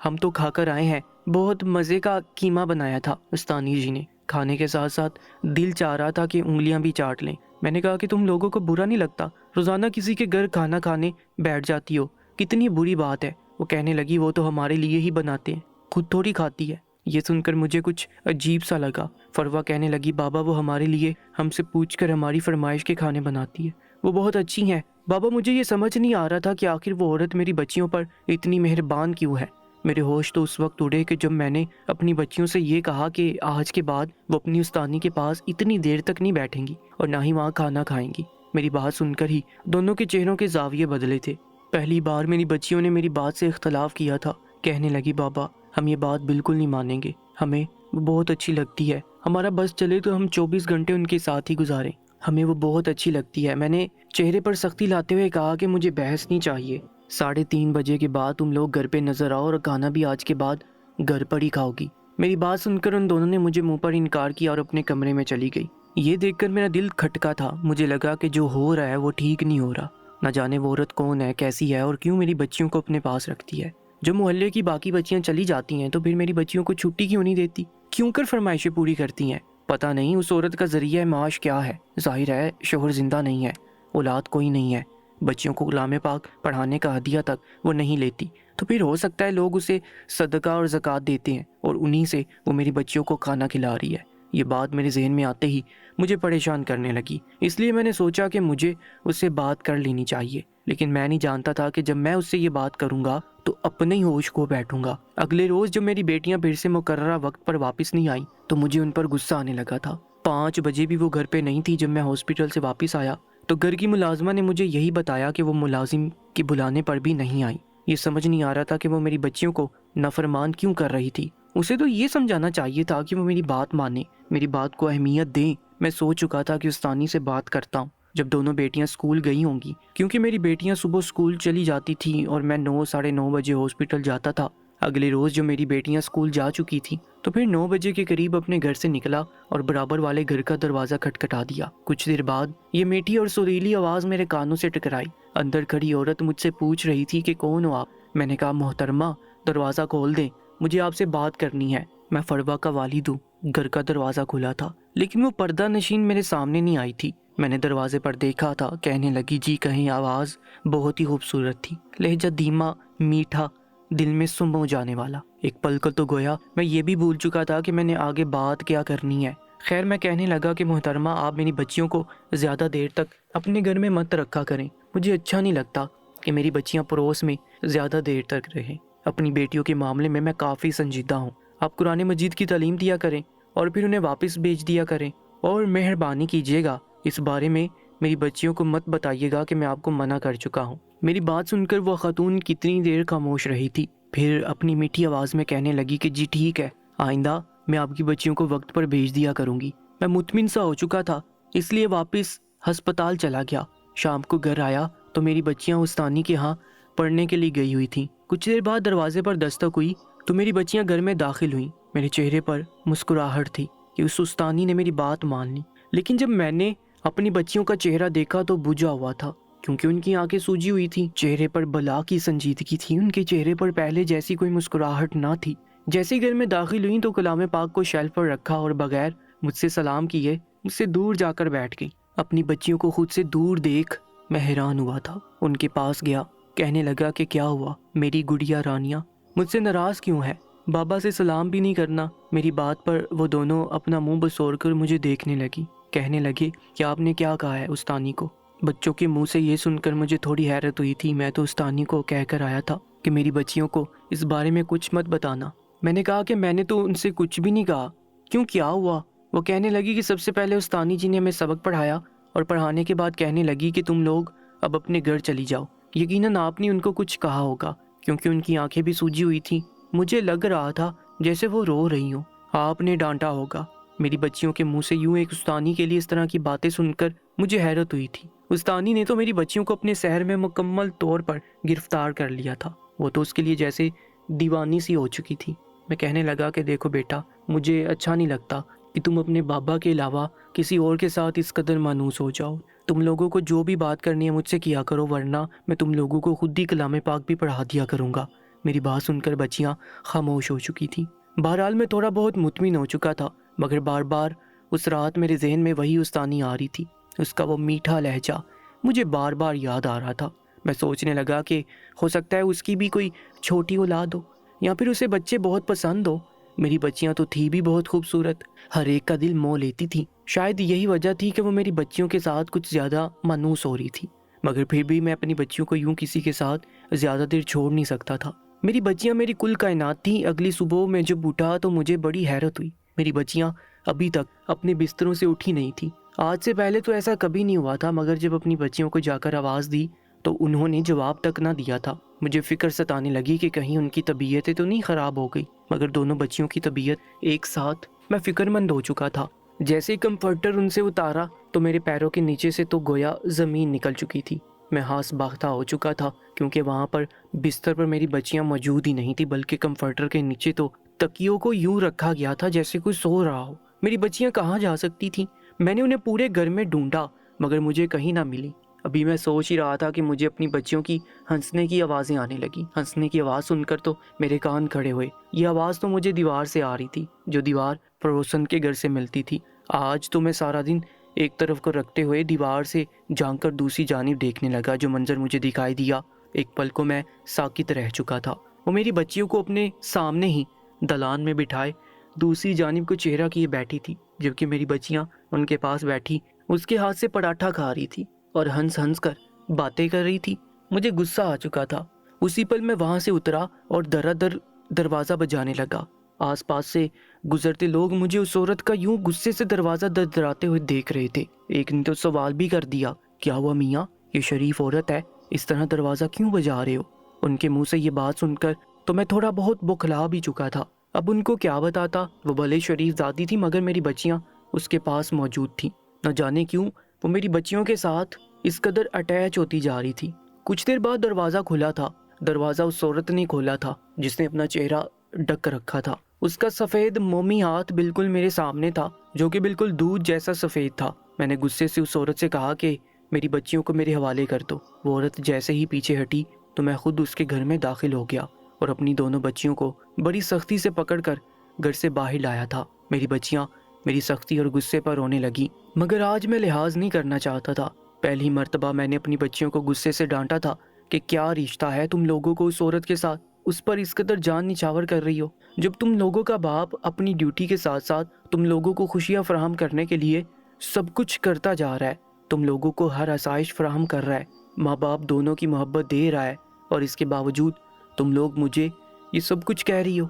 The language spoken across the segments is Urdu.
ہم تو کھا کر آئے ہیں، بہت مزے کا قیمہ بنایا تھا استانی جی نے۔ کھانے کے ساتھ ساتھ دل چاہ رہا تھا کہ انگلیاں بھی چاٹ لیں۔ میں نے کہا کہ تم لوگوں کو برا نہیں لگتا روزانہ کسی کے گھر کھانا کھانے بیٹھ جاتی ہو، کتنی بری بات ہے۔ وہ کہنے لگی وہ تو ہمارے لیے ہی بناتے ہیں، خود تھوڑی کھاتی ہے۔ یہ سن کر مجھے کچھ عجیب سا لگا۔ فروہ کہنے لگی بابا وہ ہمارے لیے ہم سے پوچھ کر ہماری فرمائش کے کھانے بناتی ہے، وہ بہت اچھی ہیں۔ بابا مجھے یہ سمجھ نہیں آ رہا تھا کہ آخر وہ عورت میری بچیوں پر اتنی مہربان کیوں ہے۔ میرے ہوش تو اس وقت اڑے کہ جب میں نے اپنی بچیوں سے یہ کہا کہ آج کے بعد وہ اپنی استانی کے پاس اتنی دیر تک نہیں بیٹھیں گی اور نہ ہی وہاں کھانا کھائیں گی۔ میری بات سن کر ہی دونوں کے چہروں کے زاویے بدلے تھے۔ پہلی بار میری بچیوں نے میری بات سے اختلاف کیا تھا۔ کہنے لگی بابا ہم یہ بات بالکل نہیں مانیں گے، ہمیں وہ بہت اچھی لگتی ہے، ہمارا بس چلے تو ہم 24 گھنٹے ان کے ساتھ ہی گزاریں، ہمیں وہ بہت اچھی لگتی ہے۔ میں نے چہرے پر سختی لاتے ہوئے کہا کہ مجھے بحث نہیں چاہیے، 3:30 بجے کے بعد تم لوگ گھر پہ نظر آؤ اور کھانا بھی آج کے بعد گھر پر ہی کھاؤ گی۔ میری بات سن کر ان دونوں نے مجھے منہ پر انکار کیا اور اپنے کمرے میں چلی گئی۔ یہ دیکھ کر میرا دل کھٹکا تھا، مجھے لگا کہ جو ہو رہا ہے وہ ٹھیک نہیں ہو رہا۔ نہ جانے وہ عورت کون ہے، کیسی ہے اور کیوں میری بچیوں کو اپنے پاس رکھتی ہے۔ جو محلے کی باقی بچیاں چلی جاتی ہیں تو پھر میری بچیوں کو چھٹی کیوں نہیں دیتی، کیوں کر فرمائشیں پوری کرتی ہیں؟ پتہ نہیں اس عورت کا ذریعہ معاش کیا ہے۔ ظاہر ہے شوہر زندہ نہیں ہے، اولاد کوئی نہیں ہے، بچیوں کو کلام پاک پڑھانے کا ہدیہ تک وہ نہیں لیتی، تو پھر ہو سکتا ہے لوگ اسے صدقہ اور زکوٰۃ دیتے ہیں اور انہی سے وہ میری بچیوں کو کھانا کھلا رہی ہے۔ یہ بات میرے ذہن میں آتے ہی مجھے پریشان کرنے لگی، اس لیے میں نے سوچا کہ مجھے اس سے بات کر لینی چاہیے، لیکن میں نہیں جانتا تھا کہ جب میں اس سے یہ بات کروں گا تو اپنے ہی ہوش کو بیٹھوں گا۔ اگلے روز جب میری بیٹیاں پھر سے مقررہ وقت پر واپس نہیں آئیں تو مجھے ان پر غصہ آنے لگا تھا۔ 5 بجے بھی وہ گھر پہ نہیں تھی۔ جب میں ہاسپٹل سے واپس آیا تو گھر کی ملازمہ نے مجھے یہی بتایا کہ وہ ملازم کے بلانے پر بھی نہیں آئی۔ یہ سمجھ نہیں آ رہا تھا کہ وہ میری بچیوں کو نافرمان کیوں کر رہی تھی۔ اسے تو یہ سمجھانا چاہیے تھا کہ وہ میری بات مانے، میری بات کو اہمیت دیں۔ میں سوچ چکا تھا کہ استانی سے بات کرتا ہوں جب دونوں بیٹیاں اسکول گئی ہوں گی، کیونکہ میری بیٹیاں صبح اسکول چلی جاتی تھیں اور میں 9 ساڑھے 9 بجے ہاسپٹل جاتا تھا۔ اگلے روز جو میری بیٹیاں اسکول جا چکی تھیں تو پھر 9 بجے کے قریب اپنے گھر سے نکلا اور برابر والے گھر کا دروازہ کھٹکھٹا دیا۔ کچھ دیر بعد یہ میٹھی اور سریلی آواز میرے کانوں سے ٹکرائی۔ اندر کھڑی عورت مجھ سے پوچھ رہی تھی کہ کون ہو آپ؟ میں نے کہا محترمہ دروازہ کھول دیں، مجھے آپ سے بات کرنی ہے، میں فروہ کا والد ہوں۔ گھر کا دروازہ کھلا تھا لیکن وہ پردہ نشین میرے سامنے نہیں آئی تھی۔ میں نے دروازے پر دیکھا تھا۔ کہنے لگی جی کہیں، آواز بہت ہی خوبصورت تھی، لہجہ دھیما میٹھا، دل میں سمو جانے والا۔ ایک پل کو تو گویا میں یہ بھی بھول چکا تھا کہ میں نے آگے بات کیا کرنی ہے۔ خیر میں کہنے لگا کہ محترمہ آپ میری بچیوں کو زیادہ دیر تک اپنے گھر میں مت رکھا کریں، مجھے اچھا نہیں لگتا کہ میری بچیاں پڑوس میں زیادہ دیر تک رہیں۔ اپنی بیٹیوں کے معاملے میں کافی سنجیدہ ہوں، آپ قرآن مجید کی تعلیم دیا کریں اور پھر انہیں واپس بھیج دیا کریں، اور مہربانی کیجیے گا اس بارے میں میری بچیوں کو مت بتائیے گا کہ میں آپ کو منع کر چکا ہوں۔ میری بات سن کر وہ خاتون کتنی دیر خاموش رہی تھی، پھر اپنی میٹھی آواز میں کہنے لگی کہ جی ٹھیک ہے، آئندہ میں آپ کی بچیوں کو وقت پر بھیج دیا کروں گی۔ میں مطمئن سا ہو چکا تھا، اس لیے واپس ہسپتال چلا گیا۔ شام کو گھر آیا تو میری بچیاں استانی کے ہاں پڑھنے کے لیے گئی ہوئی تھیں۔ کچھ دیر بعد دروازے پر دستک ہوئی تو میری بچیاں گھر میں داخل ہوئیں۔ میرے چہرے پر مسکراہٹ تھی کہ اس استانی نے میری بات مان لی، لیکن جب میں نے اپنی بچیوں کا چہرہ دیکھا تو بجھا ہوا تھا، کیونکہ ان کی آنکھیں سوجی ہوئی تھیں، چہرے پر بلا کی سنجیدگی تھی، ان کے چہرے پر پہلے جیسی کوئی مسکراہٹ نہ تھی۔ جیسے گھر میں داخل ہوئیں تو کلام پاک کو شیلف پر رکھا اور بغیر مجھ سے سلام کیے مجھ سے دور جا کر بیٹھ گئی۔ اپنی بچیوں کو خود سے دور دیکھ میں حیران ہوا تھا۔ ان کے پاس گیا، کہنے لگا کہ کیا ہوا میری گڑیا رانیاں، مجھ سے ناراض کیوں ہے؟ بابا سے سلام بھی نہیں کرنا؟ میری بات پر وہ دونوں اپنا منہ بسور کر مجھے دیکھنے لگی۔ کہنے لگے کہ آپ نے کیا کہا ہے استانی کو؟ بچوں کے منہ سے یہ سن کر مجھے تھوڑی حیرت ہوئی تھی۔ میں تو استانی کو کہہ کر آیا تھا کہ میری بچیوں کو اس بارے میں کچھ مت بتانا۔ میں نے کہا کہ میں نے تو ان سے کچھ بھی نہیں کہا، کیوں کیا ہوا؟ وہ کہنے لگی کہ سب سے پہلے استانی جی نے ہمیں سبق پڑھایا اور پڑھانے کے بعد کہنے لگی کہ تم لوگ اب اپنے گھر چلی جاؤ۔ یقیناً آپ نے ان کو کچھ کہا ہوگا کیونکہ ان کی آنکھیں بھی سوجی ہوئی تھیں، مجھے لگ رہا تھا جیسے وہ رو رہی ہوں۔ آپ نے ڈانٹا ہوگا۔ میری بچیوں کے منہ سے یوں ایک استانی کے لیے اس طرح کی باتیں سن کر مجھے حیرت ہوئی تھی۔ استانی نے تو میری بچیوں کو اپنے سحر میں مکمل طور پر گرفتار کر لیا تھا، وہ تو اس کے لیے جیسے دیوانی سی ہو چکی تھی۔ میں کہنے لگا کہ دیکھو بیٹا، مجھے اچھا نہیں لگتا کہ تم اپنے بابا کے علاوہ کسی اور کے ساتھ اس قدر مانوس ہو جاؤ۔ تم لوگوں کو جو بھی بات کرنی ہے مجھ سے کیا کرو، ورنہ میں تم لوگوں کو خود ہی کلام پاک بھی پڑھا دیا کروں گا۔ میری بات سن کر بچیاں خاموش ہو چکی تھیں۔ بہرحال میں تھوڑا بہت مطمئن ہو چکا تھا، مگر بار بار اس رات میرے ذہن میں وہی استانی آ رہی تھی۔ اس کا وہ میٹھا لہجہ مجھے بار بار یاد آ رہا تھا۔ میں سوچنے لگا کہ ہو سکتا ہے اس کی بھی کوئی چھوٹی اولاد ہو، یا پھر اسے بچے بہت پسند ہو۔ میری بچیاں تو تھی بھی بہت خوبصورت، ہر ایک کا دل مو لیتی تھی۔ شاید یہی وجہ تھی کہ وہ میری بچیوں کے ساتھ کچھ زیادہ مانوس ہو رہی تھی، مگر پھر بھی میں اپنی بچیوں کو یوں کسی کے ساتھ زیادہ دیر چھوڑ نہیں سکتا تھا۔ میری بچیاں میری کل کائنات تھیں۔ اگلی صبح میں جب اٹھا تو مجھے بڑی حیرت ہوئی، میری بچیاں ابھی تک اپنے بستروں سے اٹھی نہیں تھی۔ آج سے پہلے تو ایسا کبھی نہیں ہوا تھا، مگر جب اپنی بچیوں کو جا کر آواز دی تو انہوں نے جواب تک نہ دیا تھا۔ مجھے فکر ستانے لگی کہ کہیں ان کی طبیعتیں تو نہیں خراب ہو گئی، مگر دونوں بچیوں کی طبیعت ایک ساتھ۔ میں فکر مند ہو چکا تھا۔ جیسے ہی کمفرٹر ان سے اتارا تو میرے پیروں کے نیچے سے تو گویا زمین نکل چکی تھی۔ میں ہانس باختہ ہو چکا تھا، کیونکہ وہاں پر بستر پر میری بچیاں موجود ہی نہیں تھی، بلکہ کمفرٹر کے نیچے تو تکیوں کو یوں رکھا گیا تھا جیسے کوئی سو رہا ہو۔ میری بچیاں کہاں جا سکتی تھیں؟ میں نے انہیں پورے گھر میں ڈھونڈا، مگر مجھے کہیں نہ ملی۔ ابھی میں سوچ ہی رہا تھا کہ مجھے اپنی بچیوں کی ہنسنے کی آوازیں آنے لگی۔ ہنسنے کی آواز سن کر تو میرے کان کھڑے ہوئے۔ یہ آواز تو مجھے دیوار سے آ رہی تھی، جو دیوار پڑوسن کے گھر سے ملتی تھی۔ آج تو میں سارا دن ایک طرف کو رکھتے ہوئے دیوار سے جھانک کر دوسری جانب دیکھنے لگا۔ جو منظر مجھے دکھائی دیا، ایک پل کو میں ساکت رہ چکا تھا۔ وہ میری بچیوں کو اپنے سامنے ہی دلان میں بٹھائے دوسری جانب کو چہرہ کیے بیٹھی تھی، جبکہ میری بچیاں ان کے پاس بیٹھی اس کے ہاتھ سے پراٹھا کھا رہی تھی اور ہنس ہنس کر باتیں کر رہی تھی۔ مجھے غصہ آ چکا تھا۔ اسی پل میں وہاں سے اترا اور درا در دروازہ بجانے لگا۔ آس پاس سے گزرتے لوگ مجھے اس عورت کا یوں غصے سے دروازہ دراتے ہوئے دیکھ رہے تھے۔ ایک نے تو سوال بھی کر دیا، کیا ہوا میاں، یہ شریف عورت ہے، اس طرح دروازہ کیوں بجا رہے ہو؟ ان کے منہ سے یہ بات سن کر تو میں تھوڑا بہت بوکھلا بھی چکا تھا۔ اب ان کو کیا بتاتا؟ وہ بھلے شریف ذاتی تھی، مگر میری بچیاں اس کے پاس موجود تھیں۔ نہ جانے کیوں وہ میری بچیوں کے ساتھ اس قدر اٹیچ ہوتی جا رہی تھی۔ کچھ دیر بعد دروازہ کھلا تھا۔ دروازہ اس عورت نے کھولا تھا جس نے اپنا چہرہ ڈھک رکھا تھا۔ اس کا سفید مومی ہاتھ بالکل میرے سامنے تھا، جو کہ بالکل دودھ جیسا سفید تھا۔ میں نے غصے سے اس عورت سے کہا کہ میری بچیوں کو میرے حوالے کر دو۔ وہ عورت جیسے ہی پیچھے ہٹی تو میں خود اس کے گھر میں داخل ہو گیا اور اپنی دونوں بچیوں کو بڑی سختی سے پکڑ کر گھر سے باہر لایا تھا۔ میری بچیاں میری سختی اور غصے پر رونے لگی، مگر آج میں لحاظ نہیں کرنا چاہتا تھا۔ پہلی مرتبہ میں نے اپنی بچیوں کو غصے سے ڈانٹا تھا کہ کیا رشتہ ہے تم لوگوں کو اس عورت کے ساتھ، اس پر اس قدر جان نچھاور کر رہی ہو، جب تم لوگوں کا باپ اپنی ڈیوٹی کے ساتھ ساتھ تم لوگوں کو خوشیاں فراہم کرنے کے لیے سب کچھ کرتا جا رہا ہے، تم لوگوں کو ہر آسائش فراہم کر رہا ہے، ماں باپ دونوں کی محبت دے رہا ہے، اور اس کے باوجود تم لوگ مجھے یہ سب کچھ کہہ رہی ہو۔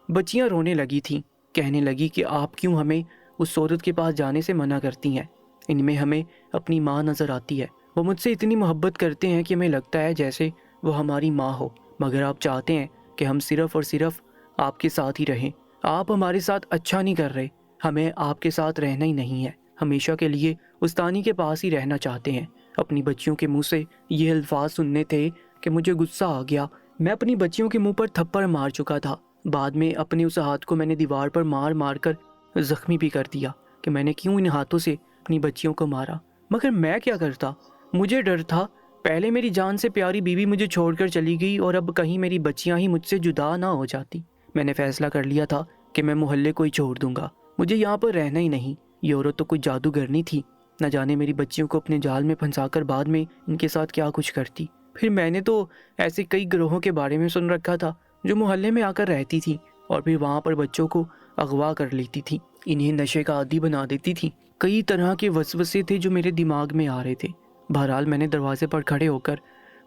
بچیاں رونے لگی تھیں، کہنے لگی کہ آپ کیوں ہمیں اس عورت کے پاس جانے سے منع کرتی ہیں، ان میں ہمیں اپنی ماں نظر آتی ہے، وہ مجھ سے اتنی محبت کرتے ہیں کہ ہمیں لگتا ہے جیسے وہ ہماری ماں ہو، مگر آپ چاہتے ہیں کہ ہم صرف اور صرف آپ کے ساتھ ہی رہیں۔ آپ ہمارے ساتھ اچھا نہیں کر رہے، ہمیں آپ کے ساتھ رہنا ہی نہیں ہے، ہمیشہ کے لیے استانی کے پاس ہی رہنا چاہتے ہیں۔ اپنی بچیوں کے منہ سے یہ الفاظ سننے تھے کہ مجھے غصہ آ گیا۔ میں اپنی بچیوں کے منہ پر تھپڑ مار چکا تھا۔ بعد میں اپنے اس ہاتھ کو میں نے دیوار پر مار مار کر زخمی بھی کر دیا کہ میں نے کیوں ان ہاتھوں سے اپنی بچیوں کو مارا۔ مگر میں کیا کرتا؟ مجھے ڈر تھا، پہلے میری جان سے پیاری بیوی مجھے چھوڑ کر چلی گئی اور اب کہیں میری بچیاں ہی مجھ سے جدا نہ ہو جاتی۔ میں نے فیصلہ کر لیا تھا کہ میں محلے کو ہی چھوڑ دوں گا، مجھے یہاں پر رہنا ہی نہیں۔ یہ عورت تو کوئی جادوگرنی تھی، نہ جانے میری بچیوں کو اپنے جال میں پھنسا کر بعد میں ان کے ساتھ کیا کچھ کرتی۔ پھر میں نے تو ایسے کئی گروہوں کے بارے میں سن رکھا تھا جو محلے میں آ کر رہتی تھی اور پھر وہاں پر بچوں کو اغوا کر لیتی تھی، انہیں نشے کا عادی بنا دیتی تھی۔ کئی طرح کے وسوسے تھے جو میرے دماغ میں آ رہے تھے۔ بہرحال میں نے دروازے پر کھڑے ہو کر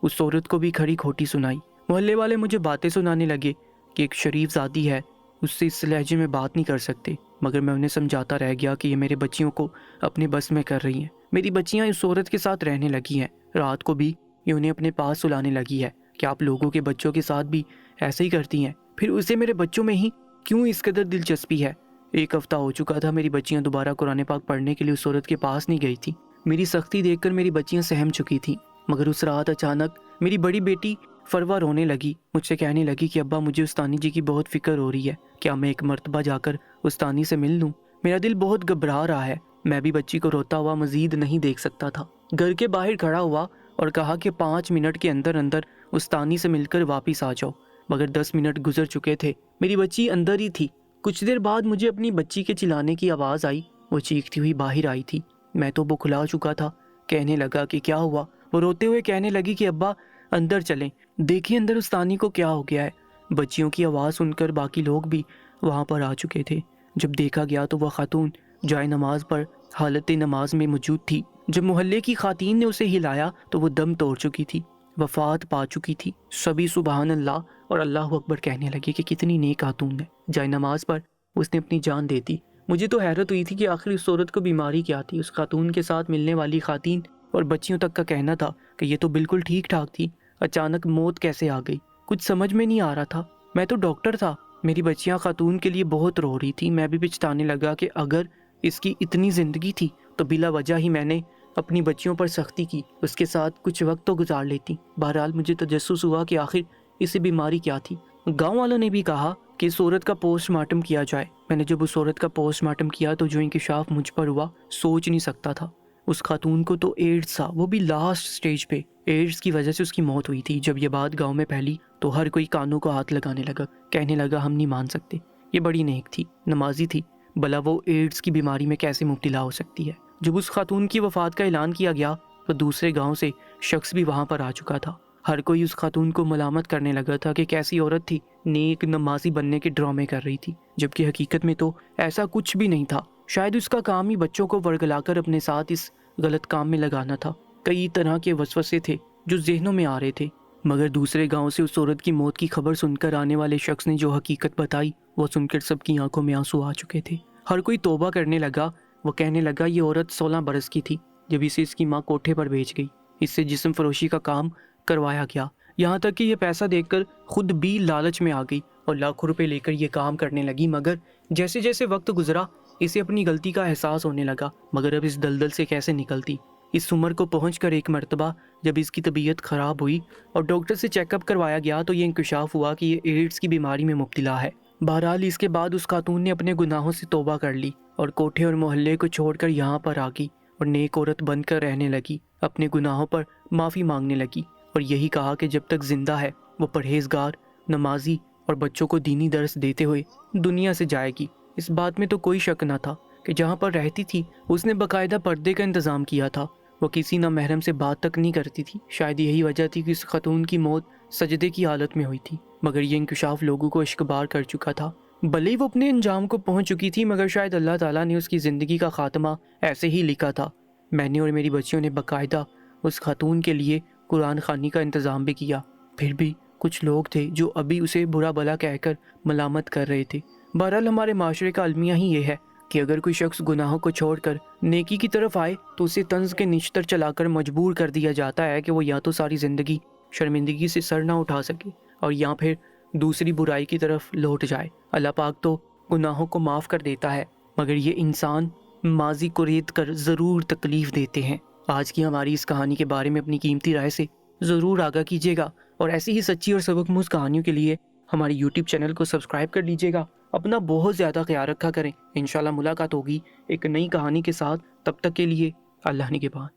اس عورت کو بھی کھڑی کھوٹی سنائی۔ محلے والے مجھے باتیں سنانے لگے کہ ایک شریف ذاتی ہے، اس سے اس لہجے میں بات نہیں کر سکتے، مگر میں انہیں سمجھاتا رہ گیا کہ یہ میرے بچیوں کو اپنے بس میں کر رہی ہیں۔ میری بچیاں اس عورت کے ساتھ رہنے لگی ہیں، رات کو بھی یہ انہیں اپنے پاس سلانے لگی ہے کہ آپ لوگوں کے بچوں کے ساتھ بھی ایسے ہی کرتی ہیں، پھر اسے میرے بچوں میں ہی کیوں اس قدر دلچسپی ہے۔ ایک ہفتہ ہو چکا تھا میری بچیاں دوبارہ قرآن پاک پڑھنے کے لیے اس عورت کے پاس نہیں گئی تھی۔ میری سختی دیکھ کر میری بچیاں سہم چکی تھیں، مگر اس رات اچانک میری بڑی بیٹی فروا رونے لگی، مجھ سے کہنے لگی کہ ابا مجھے استانی جی کی بہت فکر ہو رہی ہے، کیا میں ایک مرتبہ جا کر استانی سے مل لوں؟ میرا دل بہت گھبرا رہا ہے۔ میں بھی بچی کو روتا ہوا مزید نہیں دیکھ سکتا تھا۔ گھر کے باہر کھڑا ہوا اور کہا کہ 5 منٹ کے اندر اندر استانی سے مل کر واپس آ جاؤ۔ مگر 10 منٹ گزر چکے تھے، میری بچی اندر ہی تھی۔ کچھ دیر بعد مجھے اپنی بچی کے چلانے کی آواز آئی، وہ چیختی ہوئی باہر آئی تھی۔ میں تو بکھلا چکا تھا، کہنے لگا کہ کیا ہوا؟ وہ روتے ہوئے کہنے لگی کہ ابا اندر چلیں، دیکھیں اندر استانی کو کیا ہو گیا ہے۔ بچیوں کی آواز سن کر باقی لوگ بھی وہاں پر آ چکے تھے۔ جب دیکھا گیا تو وہ خاتون جائے نماز پر حالت نماز میں موجود تھی۔ جب محلے کی خواتین نے اسے ہلایا تو وہ دم توڑ چکی تھی، وفات پا چکی تھی۔ سبھی سبحان اللہ اور اللہ اکبر کہنے لگے کہ کتنی نیک خاتون ہے، جائے نماز پر اس نے اپنی جان دے دی۔ مجھے تو حیرت ہوئی تھی کہ آخر اس عورت کو بیماری کیا تھی۔ اس خاتون کے ساتھ ملنے والی خواتین اور بچیوں تک کا کہنا تھا کہ یہ تو بالکل ٹھیک ٹھاک تھی، اچانک موت کیسے آ گئی؟ کچھ سمجھ میں نہیں آ رہا تھا۔ میں تو ڈاکٹر تھا، میری بچیاں خاتون کے لیے بہت رو رہی تھی۔ میں بھی پچھتانے لگا کہ اگر اس کی اتنی زندگی تھی تو بلا وجہ ہی میں نے اپنی بچیوں پر سختی کی، اس کے ساتھ کچھ وقت تو گزار لیتی۔ بہرحال مجھے تجسس ہوا کہ آخر اسے بیماری کیا تھی۔ گاؤں والوں نے بھی کہا کہ اس عورت کا پوسٹ مارٹم کیا جائے۔ میں نے جب اس عورت کا پوسٹ مارٹم کیا تو جو انکشاف مجھ پر ہوا سوچ نہیں سکتا تھا۔ اس خاتون کو تو ایڈز تھا، وہ بھی لاسٹ سٹیج پہ۔ ایڈز کی وجہ سے اس کی موت ہوئی تھی۔ جب یہ بات گاؤں میں پھیلی تو ہر کوئی کانوں کو ہاتھ لگانے لگا، کہنے لگا ہم نہیں مان سکتے، یہ بڑی نیک تھی، نمازی تھی، بھلا وہ ایڈز کی بیماری میں کیسے مبتلا ہو سکتی ہے۔ جب اس خاتون کی وفات کا اعلان کیا گیا تو دوسرے گاؤں سے شخص بھی وہاں پر آ چکا تھا۔ ہر کوئی اس خاتون کو ملامت کرنے لگا تھا کہ کیسی عورت تھی، نیک نمازی بننے کے ڈرامے کر رہی تھی، جبکہ حقیقت میں تو ایسا کچھ بھی نہیں تھا۔ شاید اس کا کام ہی بچوں کو ورگلا کر اپنے ساتھ اس غلط کام میں لگانا تھا۔ کئی طرح کے وسوسے تھے جو ذہنوں میں آ رہے تھے، مگر دوسرے گاؤں سے اس عورت کی موت کی خبر سن کر آنے والے شخص نے جو حقیقت بتائی وہ سن کر سب کی آنکھوں میں آنسو آ چکے تھے۔ ہر کوئی توبہ کرنے لگا۔ وہ کہنے لگا یہ عورت 16 برس کی تھی جب اسے اس کی ماں کوٹھے پر بھیج گئی، اس سے جسم فروشی کا کام کروایا گیا، یہاں تک کہ یہ پیسہ دیکھ کر خود بھی لالچ میں آ گئی اور لاکھوں روپے لے کر یہ کام کرنے لگی۔ مگر جیسے جیسے وقت گزرا اسے اپنی غلطی کا احساس ہونے لگا، مگر اب اس دلدل سے کیسے نکلتی۔ اس عمر کو پہنچ کر ایک مرتبہ جب اس کی طبیعت خراب ہوئی اور ڈاکٹر سے چیک اپ کروایا گیا تو یہ انکشاف ہوا کہ یہ ایڈز کی بیماری میں مبتلا ہے۔ بہرحال اس کے بعد اس خاتون نے اپنے گناہوں سے توبہ کر لی اور کوٹھے اور محلے کو چھوڑ کر یہاں پر آ گئی اور نیک عورت بن کر رہنے لگی، اپنے گناہوں پر معافی مانگنے لگی اور یہی کہا کہ جب تک زندہ ہے وہ پرہیزگار، نمازی اور بچوں کو دینی درس دیتے ہوئے دنیا سے جائے گی۔ اس بات میں تو کوئی شک نہ تھا کہ جہاں پر رہتی تھی اس نے باقاعدہ پردے کا انتظام کیا تھا، وہ کسی نامحرم سے بات تک نہیں کرتی تھی۔ شاید یہی وجہ تھی کہ اس خاتون کی موت سجدے کی حالت میں ہوئی تھی، مگر یہ انکشاف لوگوں کو اشکبار کر چکا تھا۔ بھلے ہی وہ اپنے انجام کو پہنچ چکی تھی، مگر شاید اللہ تعالیٰ نے اس کی زندگی کا خاتمہ ایسے ہی لکھا تھا۔ میں نے اور میری بچیوں نے باقاعدہ اس خاتون کے لیے قرآن خوانی کا انتظام بھی کیا، پھر بھی کچھ لوگ تھے جو ابھی اسے برا بھلا کہہ کر ملامت کر رہے تھے۔ بہرحال ہمارے معاشرے کا المیہ ہی یہ ہے کہ اگر کوئی شخص گناہوں کو چھوڑ کر نیکی کی طرف آئے تو اسے طنز کے نشتر چلا کر مجبور کر دیا جاتا ہے کہ وہ یا تو ساری زندگی شرمندگی سے سر نہ اٹھا سکے اور یا پھر دوسری برائی کی طرف لوٹ جائے۔ اللہ پاک تو گناہوں کو معاف کر دیتا ہے، مگر یہ انسان ماضی کو ریت کر ضرور تکلیف دیتے ہیں۔ آج کی ہماری اس کہانی کے بارے میں اپنی قیمتی رائے سے ضرور آگاہ کیجیے گا اور ایسی ہی سچی اور سبق آموز کہانیوں کے لیے ہماری یوٹیوب چینل کو سبسکرائب کر لیجیے گا۔ اپنا بہت زیادہ خیال رکھا کریں۔ انشاءاللہ ملاقات ہوگی ایک نئی کہانی کے ساتھ، تب تک کے لیے اللہ نگہبان۔